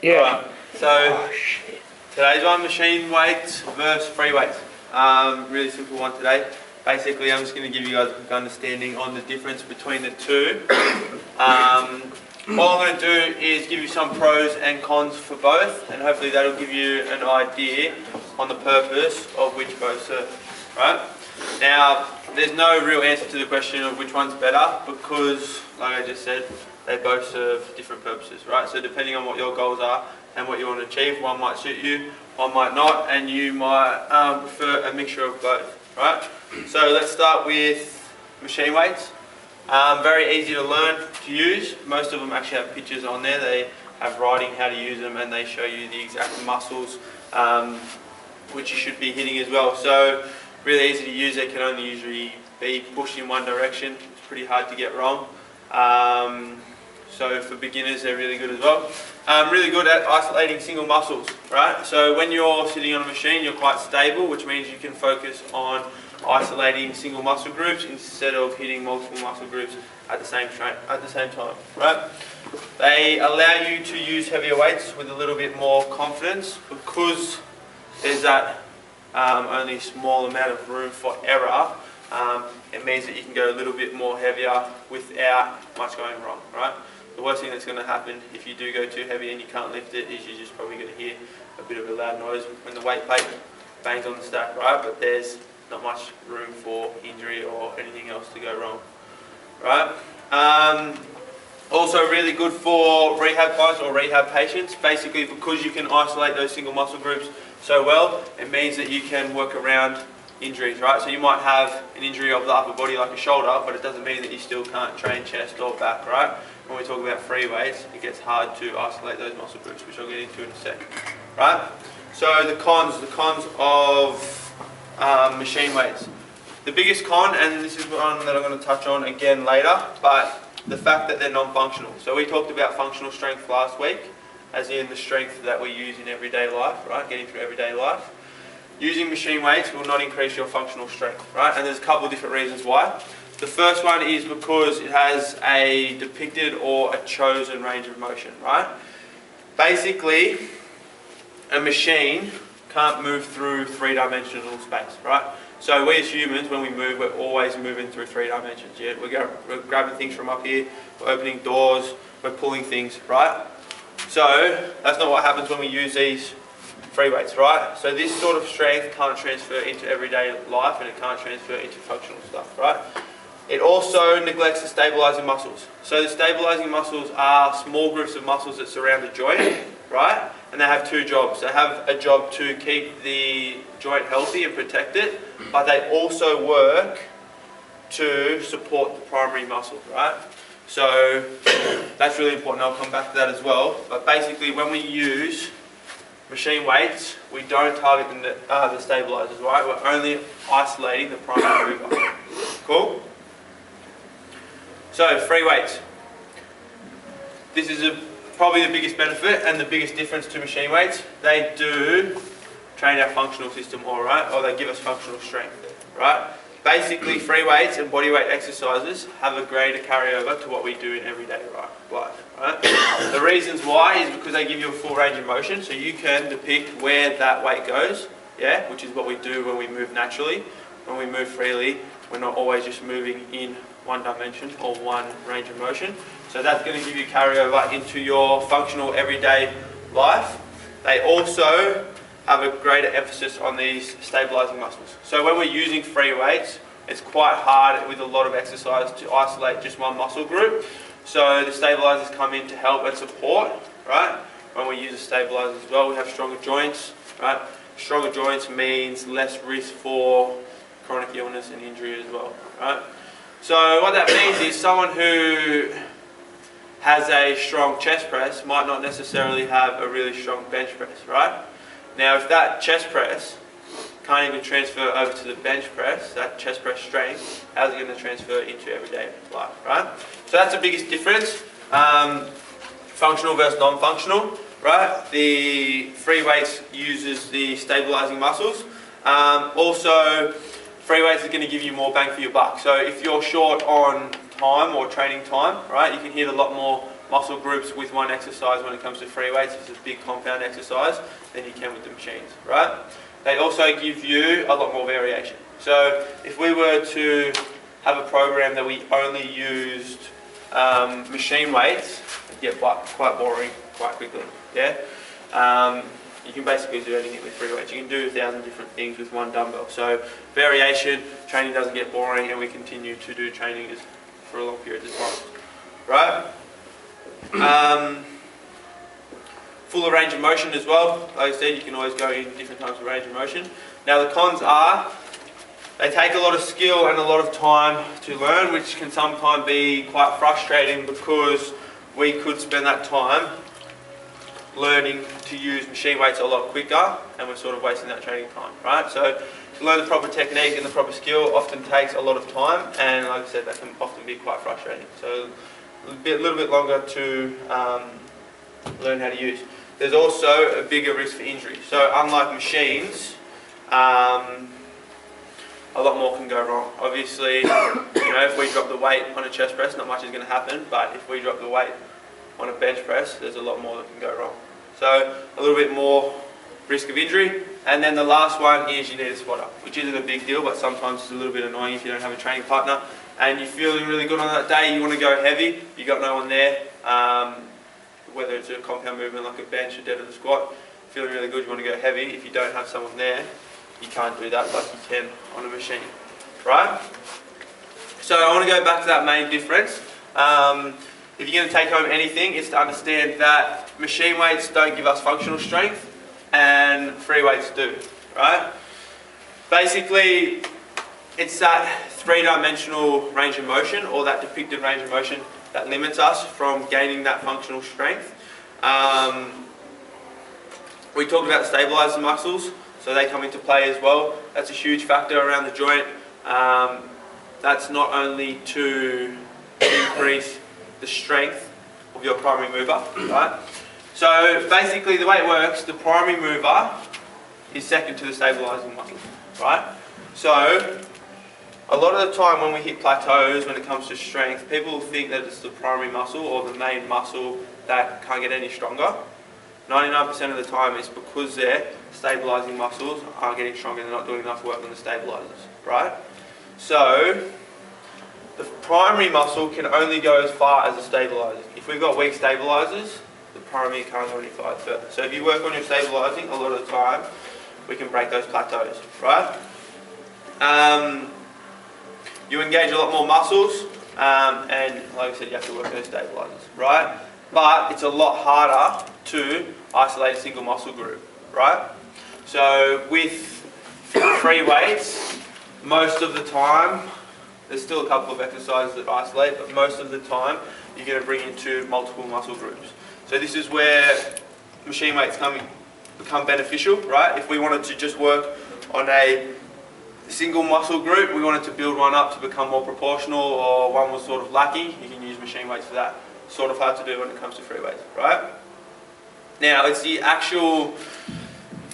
Yeah. Alright, so today's one, machine weights versus free weights. Really simple one today. Basically, I'm just going to give you guys a quick understanding on the difference between the two. All I'm going to do is give you some pros and cons for both, and hopefully that'll give you an idea on the purpose of which both serve. Right? Now, there's no real answer to the question of which one's better because, like I just said, they both serve different purposes, right? So depending on what your goals are and what you want to achieve, one might suit you, one might not, and you might prefer a mixture of both, right? So let's start with machine weights. Very easy to learn to use. Most of them actually have pictures on there. They have writing how to use them, and they show you the exact muscles which you should be hitting as well. So really easy to use. They can only usually be pushed in one direction. It's pretty hard to get wrong. So for beginners, they're really good as well. Really good at isolating single muscles, right? So when you're sitting on a machine, you're quite stable, which means you can focus on isolating single muscle groups instead of hitting multiple muscle groups at the same time, right? They allow you to use heavier weights with a little bit more confidence because there's that only small amount of room for error. It means that you can go a little bit more heavier without much going wrong, right? The worst thing that's going to happen if you do go too heavy and you can't lift it is you're just probably going to hear a bit of a loud noise when the weight plate bangs on the stack, right? But there's not much room for injury or anything else to go wrong, right? Also really good for rehab clients or rehab patients. Basically, because you can isolate those single muscle groups so well, it means that you can work around injuries, right? So you might have an injury of the upper body like a shoulder, but it doesn't mean that you still can't train chest or back, right? When we talk about free weights, it gets hard to isolate those muscle groups, which I'll get into in a sec, right? So the cons of machine weights. The biggest con, and this is one that I'm going to touch on again later, but the fact that they're non-functional. So we talked about functional strength last week, as in the strength that we use in everyday life, right? Getting through everyday life. Using machine weights will not increase your functional strength, right? And there's a couple of different reasons why. The first one is because it has a depicted or a chosen range of motion, right? Basically, a machine can't move through three-dimensional space, right? So we as humans, when we move, we're always moving through three dimensions. Yeah? We're grabbing things from up here, we're opening doors, we're pulling things, right? So that's not what happens when we use these free weights, right? So this sort of strength can't transfer into everyday life and it can't transfer into functional stuff, right? It also neglects the stabilizing muscles. So the stabilizing muscles are small groups of muscles that surround the joint, right? And they have two jobs. They have a job to keep the joint healthy and protect it, but they also work to support the primary muscles, right? So that's really important. I'll come back to that as well. But basically, when we use machine weights, we don't target the stabilizers, right? We're only isolating the primary mover. Cool? So, free weights. This is probably the biggest benefit and the biggest difference to machine weights. They do train our functional system all right, or they give us functional strength, right? Basically, free weights and body weight exercises have a greater carryover to what we do in everyday life, right? The reasons why is because they give you a full range of motion, so you can depict where that weight goes, yeah, which is what we do when we move naturally. When we move freely, we're not always just moving in one dimension or one range of motion. So that's going to give you carryover into your functional everyday life. They also have a greater emphasis on these stabilizing muscles. So when we're using free weights, it's quite hard with a lot of exercise to isolate just one muscle group. So the stabilizers come in to help and support, right? When we use the stabilizers as well, we have stronger joints, right? Stronger joints means less risk for chronic illness and injury as well, right? So what that means is someone who has a strong chest press might not necessarily have a really strong bench press, right? Now if that chest press can't even transfer over to the bench press, that chest press strength, how's it going to transfer into everyday life, right? So that's the biggest difference, functional versus non-functional, right? The free weights uses the stabilizing muscles. Also, free weights is going to give you more bang for your buck. So if you're short on time or training time, right, you can hit a lot more muscle groups with one exercise when it comes to free weights. It's a big compound exercise than you can with the machines, right? They also give you a lot more variation. So if we were to have a program that we only used machine weights, it'd get quite boring quite quickly. Yeah. You can basically do anything with free weights. You can do 1,000 different things with one dumbbell. So variation, training doesn't get boring, and we continue to do training for a long period of time. Right? Fuller range of motion as well. Like I said, you can always go in different types of range of motion. Now the cons are, they take a lot of skill and a lot of time to learn, which can sometimes be quite frustrating because we could spend that time learning to use machine weights a lot quicker, and we're sort of wasting that training time, right? So to learn the proper technique and the proper skill often takes a lot of time, and like I said, that can often be quite frustrating. So a little bit longer to learn how to use. There's also a bigger risk for injury. So unlike machines, a lot more can go wrong. Obviously, if we drop the weight on a chest press, not much is going to happen, but if we drop the weight on a bench press, there's a lot more that can go wrong. So a little bit more risk of injury. And then the last one is you need a spotter, which isn't a big deal, but sometimes it's a little bit annoying if you don't have a training partner and you're feeling really good on that day, you want to go heavy, you got no one there, whether it's a compound movement like a bench or dead or the squat, feeling really good, you want to go heavy. If you don't have someone there, you can't do that like you can on a machine, right? So I want to go back to that main difference. If you're going to take home anything, it's to understand that machine weights don't give us functional strength and free weights do, right? Basically, it's that three-dimensional range of motion, or that depicted range of motion, that limits us from gaining that functional strength. We talked about stabilizer muscles, so they come into play as well. That's a huge factor around the joint. That's not only to increase the strength of your primary mover, right? So basically the way it works, the primary mover is second to the stabilizing muscle, right? So a lot of the time when we hit plateaus when it comes to strength, people think that it's the primary muscle or the main muscle that can't get any stronger. 99% of the time it's because their stabilizing muscles aren't getting stronger, they're not doing enough work on the stabilizers, right? So the primary muscle can only go as far as the stabilizers. If we've got weak stabilizers, the primary can't go any further. So if you work on your stabilizing, a lot of the time we can break those plateaus, right? You engage a lot more muscles, and like I said, you have to work those stabilizers, right? But it's a lot harder to isolate a single muscle group, right? So with free weights, most of the time, there's still a couple of exercises that isolate, but most of the time you're going to bring into multiple muscle groups. So this is where machine weights become beneficial, right? If we wanted to just work on a single muscle group, we wanted to build one up to become more proportional, or one was sort of lacking, you can use machine weights for that. Sort of hard to do when it comes to free weights, right? Now, it's the actual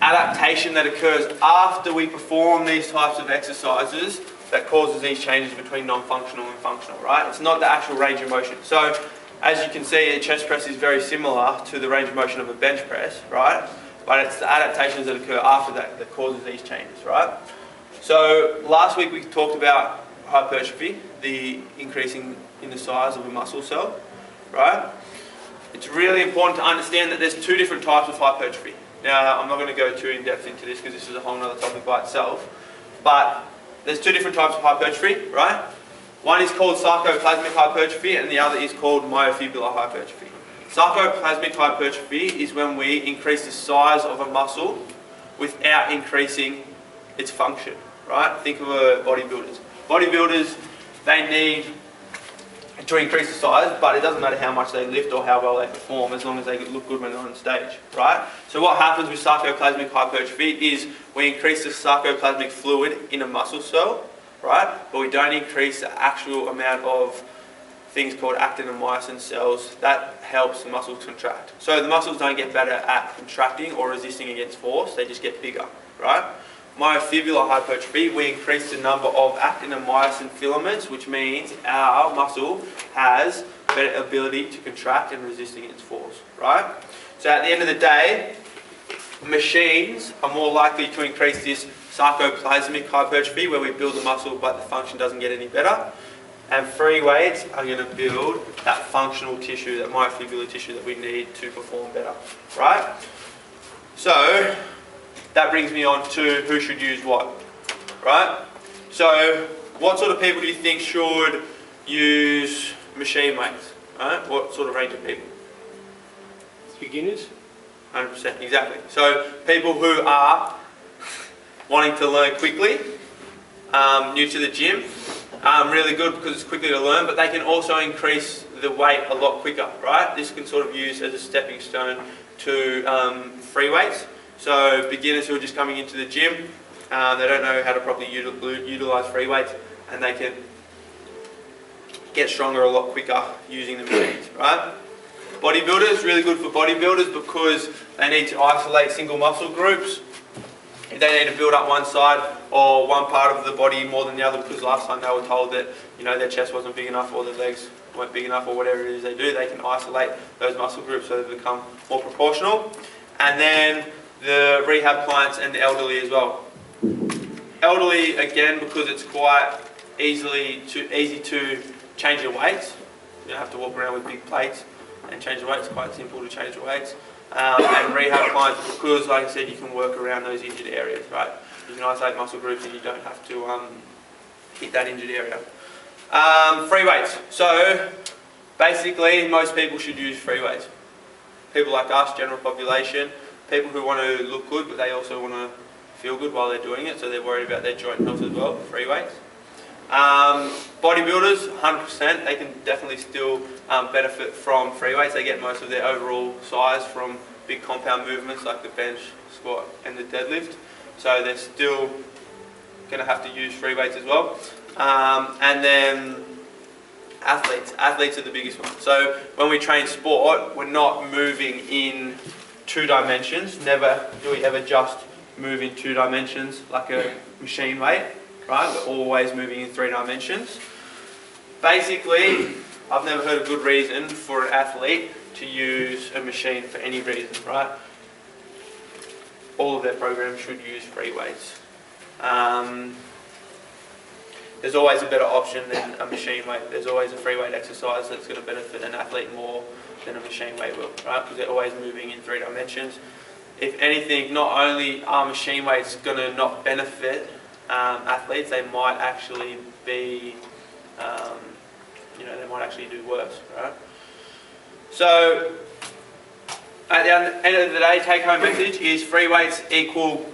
adaptation that occurs after we perform these types of exercises that causes these changes between non-functional and functional, right? It's not the actual range of motion. So, as you can see, a chest press is very similar to the range of motion of a bench press, right? But it's the adaptations that occur after that that causes these changes, right? So, last week we talked about hypertrophy, the increasing in the size of a muscle cell, right? It's really important to understand that there's two different types of hypertrophy. Now, I'm not going to go too in depth into this because this is a whole other topic by itself, but there's two different types of hypertrophy, right? One is called sarcoplasmic hypertrophy and the other is called myofibrillar hypertrophy. Sarcoplasmic hypertrophy is when we increase the size of a muscle without increasing its function, right? Think of bodybuilders. Bodybuilders, they need to increase the size, but it doesn't matter how much they lift or how well they perform as long as they look good when they're on stage, right? So what happens with sarcoplasmic hypertrophy is we increase the sarcoplasmic fluid in a muscle cell, right? But we don't increase the actual amount of things called actin and myosin cells that helps the muscles contract. So the muscles don't get better at contracting or resisting against force, they just get bigger, right? Myofibrillar hypertrophy, we increase the number of actin and myosin filaments, which means our muscle has better ability to contract and resist against force, right? So at the end of the day, machines are more likely to increase this sarcoplasmic hypertrophy, where we build the muscle but the function doesn't get any better. And free weights are going to build that functional tissue, that myofibular tissue that we need to perform better, right? So that brings me on to who should use what, right? So what sort of people do you think should use machine weights, right? What sort of range of people? Beginners? 100%, exactly. So people who are wanting to learn quickly, new to the gym, really good because it's quickly to learn, but they can also increase the weight a lot quicker, right? This can sort of use as a stepping stone to free weights. So beginners who are just coming into the gym, they don't know how to properly utilize free weights, and they can get stronger a lot quicker using the machines, right? Bodybuilders, really good for bodybuilders because they need to isolate single muscle groups. If they need to build up one side or one part of the body more than the other, because last time they were told that, you know, their chest wasn't big enough or their legs weren't big enough or whatever it is they do, they can isolate those muscle groups so they become more proportional. And then the rehab clients and the elderly as well. Elderly, again, because it's quite easy to change your weights. You don't have to walk around with big plates and change the weights. It's quite simple to change the weights. And rehab clients, because like I said, you can work around those injured areas, right? You can isolate muscle groups and you don't have to hit that injured area. Free weights. So basically, most people should use free weights. People like us, general population, people who want to look good, but they also want to feel good while they're doing it, so they're worried about their joint health as well, free weights. Bodybuilders, 100%, they can definitely still benefit from free weights. They get most of their overall size from big compound movements like the bench, squat and the deadlift. So they're still going to have to use free weights as well. And then athletes. Athletes are the biggest one. So when we train sport, we're not moving in 2 dimensions. Never do we ever just move in 2 dimensions like a machine weight, right? We're always moving in 3 dimensions. Basically, I've never heard a good reason for an athlete to use a machine for any reason, right? All of their programs should use free weights. There's always a better option than a machine weight. There's always a free weight exercise that's going to benefit an athlete more than a machine weight will, right? Because they're always moving in 3 dimensions. If anything, not only are machine weights going to not benefit athletes, they might actually be, they might actually do worse, right? So, at the end of the day, take-home message is free weights equal